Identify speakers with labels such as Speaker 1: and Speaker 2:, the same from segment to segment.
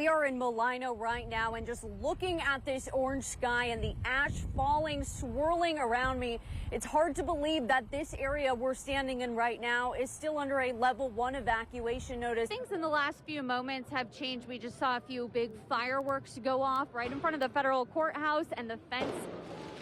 Speaker 1: We are in Milano right now, and just looking at this orange sky and the ash falling, swirling around me, it's hard to believe that this area we're standing in right now is still under a level 1 evacuation notice.
Speaker 2: Things in the last few moments have changed. We just saw a few big fireworks go off right in front of the federal courthouse, and the fence.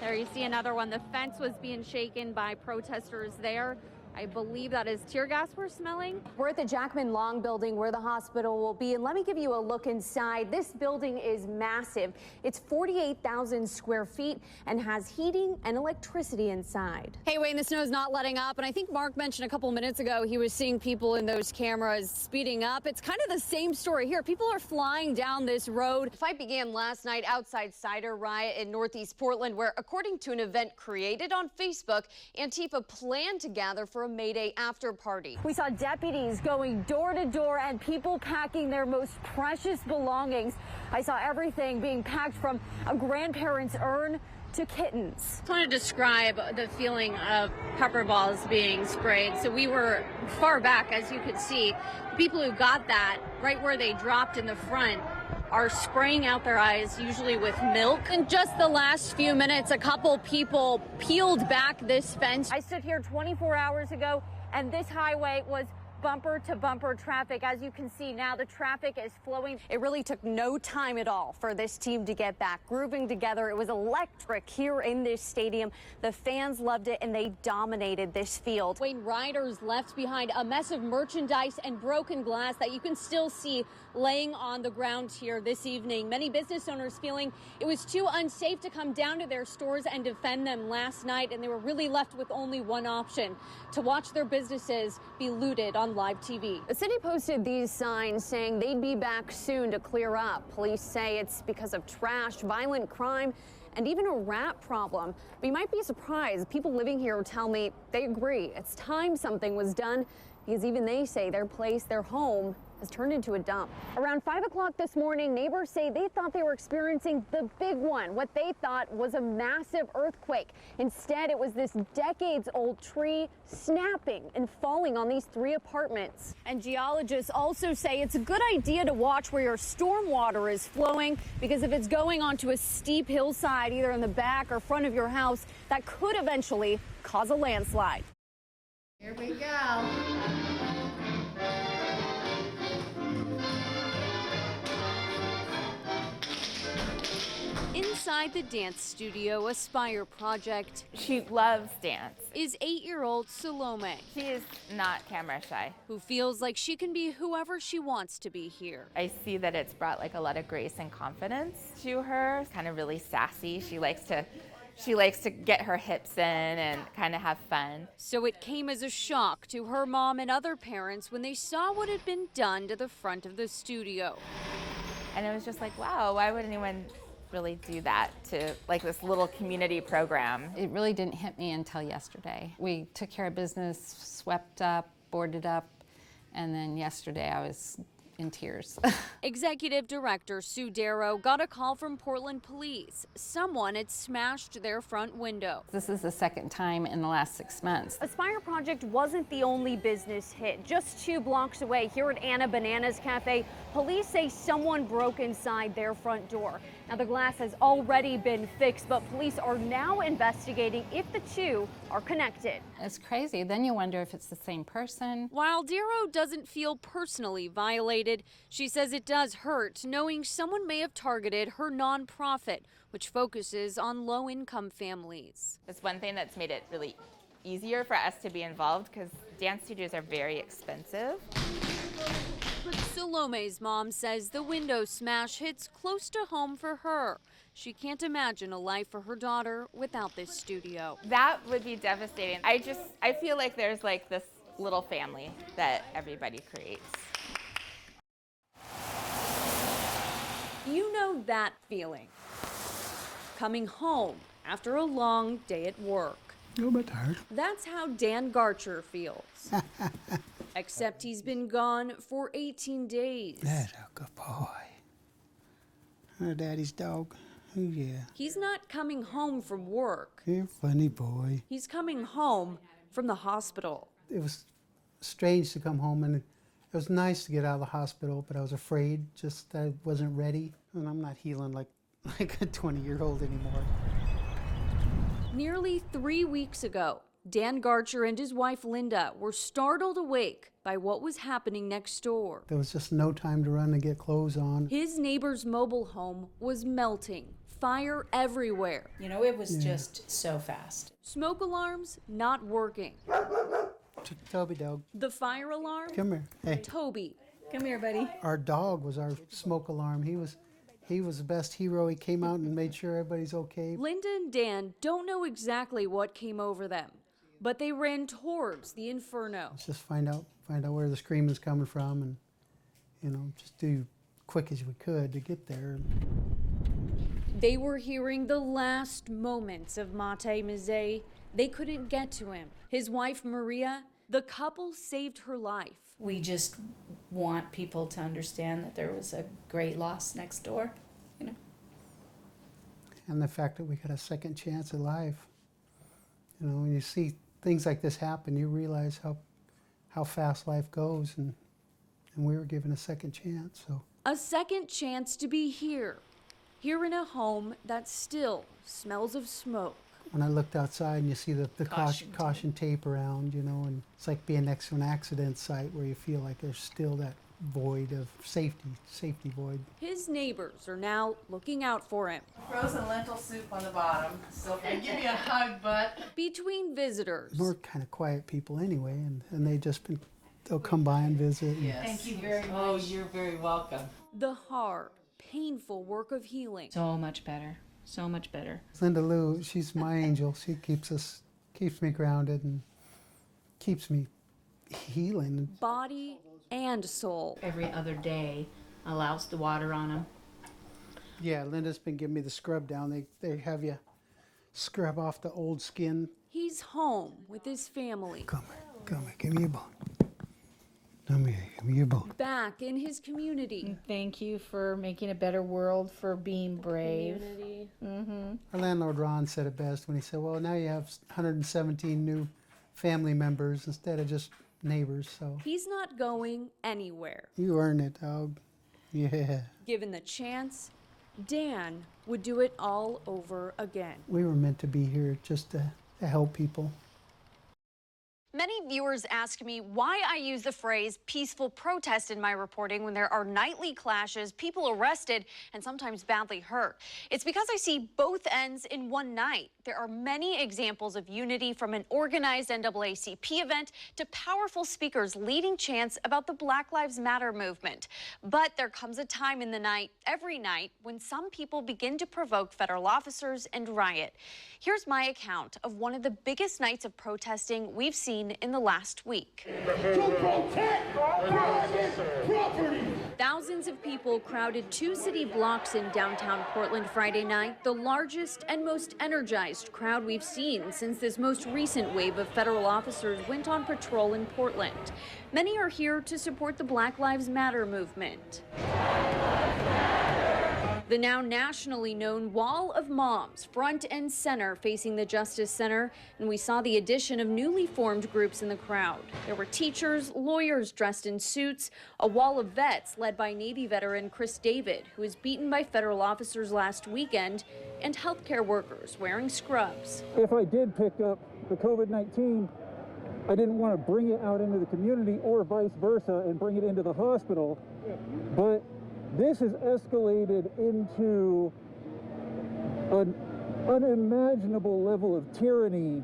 Speaker 2: There you see another one. The fence was being shaken by protesters there. I believe that is tear gas we're smelling.
Speaker 1: We're at the Jackman Long building where the hospital will be, and let me give you a look inside. This building is massive. It's 48,000 square feet and has heating and electricity inside. Hey, Wayne, the snow's not letting up, and I think Mark mentioned a couple minutes ago he was seeing people in those cameras speeding up. It's kind of the same story here. People are flying down this road. The fight began last night outside Cider Riot in Northeast Portland, where, according to an event created on Facebook, Antifa planned to gather for a May Day after party. We saw deputies going door to door and people packing their most precious belongings. I saw everything being packed from a grandparent's urn to kittens. I want to describe the feeling of pepper balls being sprayed. So we were far back, as you could see. People who got that right where they dropped in the front are spraying out their eyes, usually with milk. In just the last few minutes, a couple people peeled back this fence. I stood here 24 hours ago, and this highway was bumper to bumper traffic. As you can see now, the traffic is flowing. It really took no time at all for this team to get back, grooving together. It was electric here in this stadium. The fans loved it, and they dominated this field. Wayne, riders left behind a mess of merchandise and broken glass that you can still see laying on the ground here this evening. Many business owners feeling it was too unsafe to come down to their stores and defend them last night, and they were really left with only one option: to watch their businesses be looted on live TV. The city posted these signs saying they'd be back soon to clear up. Police say it's because of trash, violent crime, and even a rat problem. But you might be surprised. People living here tell me they agree. It's time something was done, because even they say their place, their home, has turned into a dump. Around 5 o'clock this morning, neighbors say they thought they were experiencing the big one, what they thought was a massive earthquake. Instead, it was this decades-old tree snapping and falling on these 3 apartments. And geologists also say it's a good idea to watch where your storm water is flowing, because if it's going onto a steep hillside, either in the back or front of your house, that could eventually cause a landslide.
Speaker 2: Here we go. Inside the dance studio, Aspire Project,
Speaker 3: She loves dance.
Speaker 2: is 8-year-old Salome,
Speaker 3: She is not camera shy.
Speaker 2: who feels like she can be whoever she wants to be here.
Speaker 3: I see that it's brought like a lot of grace and confidence to her. Kind of really sassy. She likes to get her hips in and kind of have fun.
Speaker 2: So it came as a shock to her mom and other parents when they saw what had been done to the front of the studio.
Speaker 3: And it was just like, wow, why would anyone really do that to like this little community program?
Speaker 4: It really didn't hit me until yesterday. We took care of business, swept up, boarded up, and then yesterday I was in tears.
Speaker 2: Executive Director Sue Darrow got a call from Portland Police. Someone had smashed their front window.
Speaker 4: This is the second time in the last 6 months.
Speaker 1: Aspire Project wasn't the only business hit. Just 2 blocks away, here at Anna Bananas Cafe, police say someone broke inside their front door. Now, the glass has already been fixed, but police are now investigating if the 2 are connected.
Speaker 4: It's crazy. Then you wonder if it's the same person.
Speaker 2: While Darrow doesn't feel personally violated, she says it does hurt knowing someone may have targeted her nonprofit, which focuses on low-income families.
Speaker 3: It's one thing that's made it really easier for us to be involved because dance studios are very expensive.
Speaker 2: But Salome's mom says the window smash hits close to home for her. She can't imagine a life for her daughter without this studio.
Speaker 3: That would be devastating. I feel like there's like this little family that everybody creates.
Speaker 2: You know that feeling. Coming home after a long day at work.
Speaker 5: A little bit tired.
Speaker 2: That's how Dan Garcher feels. Except he's been gone for 18 days.
Speaker 5: That's a good boy. Her daddy's dog. Oh, yeah.
Speaker 2: He's not coming home from work.
Speaker 5: You're a funny boy.
Speaker 2: He's coming home from the hospital.
Speaker 5: It was strange to come home and It was nice to get out of the hospital, but I was afraid, just I wasn't ready. And I'm not healing like a 20-year-old anymore.
Speaker 6: Nearly 3 weeks ago, Dan Garcher and his wife Linda were startled awake by what was happening next door.
Speaker 5: There was just no time to run and get clothes on.
Speaker 6: His neighbor's mobile home was melting, fire everywhere.
Speaker 7: You know, it was just so fast.
Speaker 6: Smoke alarms not working.
Speaker 5: Toby dog,
Speaker 6: The fire alarm?
Speaker 5: come here. Hey,
Speaker 6: Toby.
Speaker 7: Come here, buddy.
Speaker 5: our dog was our smoke alarm. He was the best hero. He came out and made sure everybody's okay.
Speaker 6: Linda and Dan don't know exactly what came over them, but they ran towards the inferno.
Speaker 5: Let's just find out where the screaming's coming from, and just do quick as we could to get there.
Speaker 6: They were hearing the last moments of Mate Mizet. They couldn't get to him. His wife, Maria, the couple saved her life.
Speaker 7: We just want people to understand that there was a great loss next door, you know.
Speaker 5: And the fact that we got a second chance at life. When you see things like this happen, you realize how fast life goes, and we were given a second chance. So
Speaker 6: A second chance to be here in a home that still smells of smoke.
Speaker 5: when I looked outside and you see the caution tape around, and it's like being next to an accident site where you feel like there's still that void of safety void.
Speaker 6: His neighbors are now looking out for him.
Speaker 8: Frozen lentil soup on the bottom. So give me a hug, butt.
Speaker 6: Between visitors,
Speaker 5: We're kind of quiet people anyway, and they'll come by and visit.
Speaker 8: Yes. Thank you very much. Oh, you're very welcome.
Speaker 6: the hard, painful work of healing.
Speaker 7: So much better. So much better.
Speaker 5: Linda Lou, she's my angel. She keeps me grounded and keeps me healing.
Speaker 6: Body and soul.
Speaker 7: Every other day allows the water on them.
Speaker 5: Yeah, Linda's been giving me the scrub down. They have you scrub off the old skin.
Speaker 6: He's home with his family.
Speaker 5: Come here, give me your bone. Come here, give me your bone.
Speaker 6: Back in his community.
Speaker 7: Thank you for making a better world, for being brave.
Speaker 5: Our landlord Ron said it best when he said, well, now you have 117 new family members instead of just neighbors, so.
Speaker 6: He's not going anywhere.
Speaker 5: You earned it, dog. Yeah.
Speaker 6: Given the chance, Dan would do it all over again.
Speaker 5: We were meant to be here just to help people.
Speaker 1: Many viewers ask me why I use the phrase peaceful protest in my reporting when there are nightly clashes, people arrested, and sometimes badly hurt. It's because I see both ends in one night. There are many examples of unity, from an organized NAACP event to powerful speakers leading chants about the Black Lives Matter movement. But there comes a time in the night, every night, when some people begin to provoke federal officers and riot. Here's my account of one of the biggest nights of protesting we've seen in the last week.
Speaker 9: To protect private property.
Speaker 6: Thousands of people crowded 2 city blocks in downtown Portland Friday night, the largest and most energized crowd we've seen since this most recent wave of federal officers went on patrol in Portland. Many are here to support the Black Lives Matter movement. The now nationally known Wall of Moms, front and center facing the Justice Center, and we saw the addition of newly formed groups in the crowd. There were teachers, lawyers dressed in suits, a wall of vets led by Navy veteran Chris David, who was beaten by federal officers last weekend, and healthcare workers wearing scrubs.
Speaker 10: If I did pick up the COVID-19, I didn't want to bring it out into the community or vice versa and bring it into the hospital, but this has escalated into an unimaginable level of tyranny.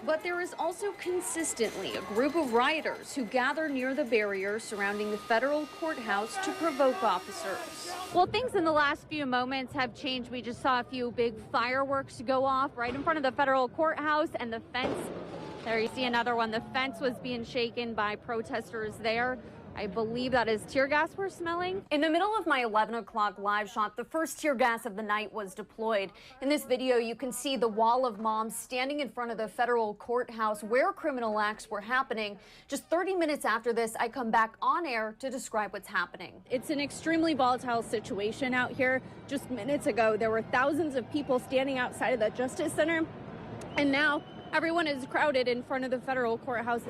Speaker 6: But there is also consistently a group of rioters who gather near the barrier surrounding the federal courthouse to provoke officers.
Speaker 2: Well, things in the last few moments have changed. We just saw a few big fireworks go off right in front of the federal courthouse, and the fence, there you see another one. The fence was being shaken by protesters there. I believe that is tear gas we're smelling.
Speaker 1: In the middle of my 11 o'clock live shot, the first tear gas of the night was deployed. In this video, you can see the Wall of Moms standing in front of the federal courthouse where criminal acts were happening. Just 30 minutes after this, I come back on air to describe what's happening.
Speaker 2: It's an extremely volatile situation out here. Just minutes ago, there were thousands of people standing outside of the Justice Center, and now everyone is crowded in front of the federal courthouse.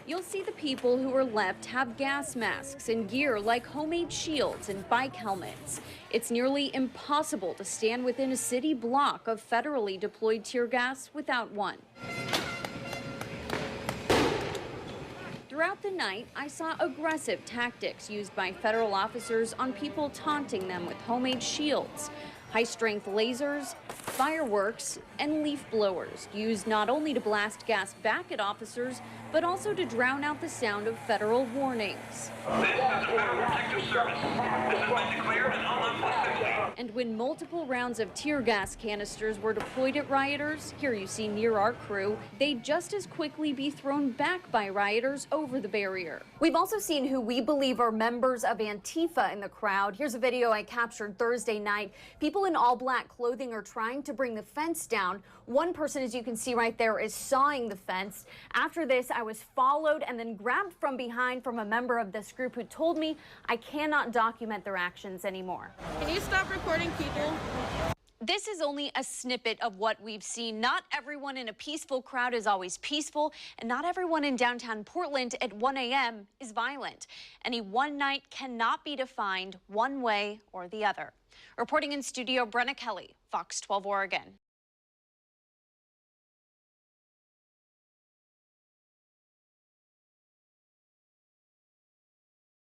Speaker 6: You'll see the people who were left have gas masks and gear like homemade shields and bike helmets. It's nearly impossible to stand within a city block of federally deployed tear gas without one. Throughout the night, I saw aggressive tactics used by federal officers on people taunting them with homemade shields, high-strength lasers, fireworks, and leaf blowers used not only to blast gas back at officers, but also to drown out the sound of federal warnings.
Speaker 9: This is the Federal Protective Service. This has been declared an unlawful assembly.
Speaker 6: And when multiple rounds of tear gas canisters were deployed at rioters, here you see near our crew, they'd just as quickly be thrown back by rioters over the barrier.
Speaker 1: We've also seen who we believe are members of Antifa in the crowd. Here's a video I captured Thursday night. People in all black clothing are trying to bring the fence down. One person, as you can see right there, is sawing the fence. After this, I was followed and then grabbed from behind from a member of this group who told me I cannot document their actions anymore.
Speaker 8: Can you stop recording people?
Speaker 6: This is only a snippet of what we've seen. Not everyone in a peaceful crowd is always peaceful, and not everyone in downtown Portland at 1 a.m. is violent. Any one night cannot be defined one way or the other. Reporting in studio, Brenna, Fox 12 Oregon.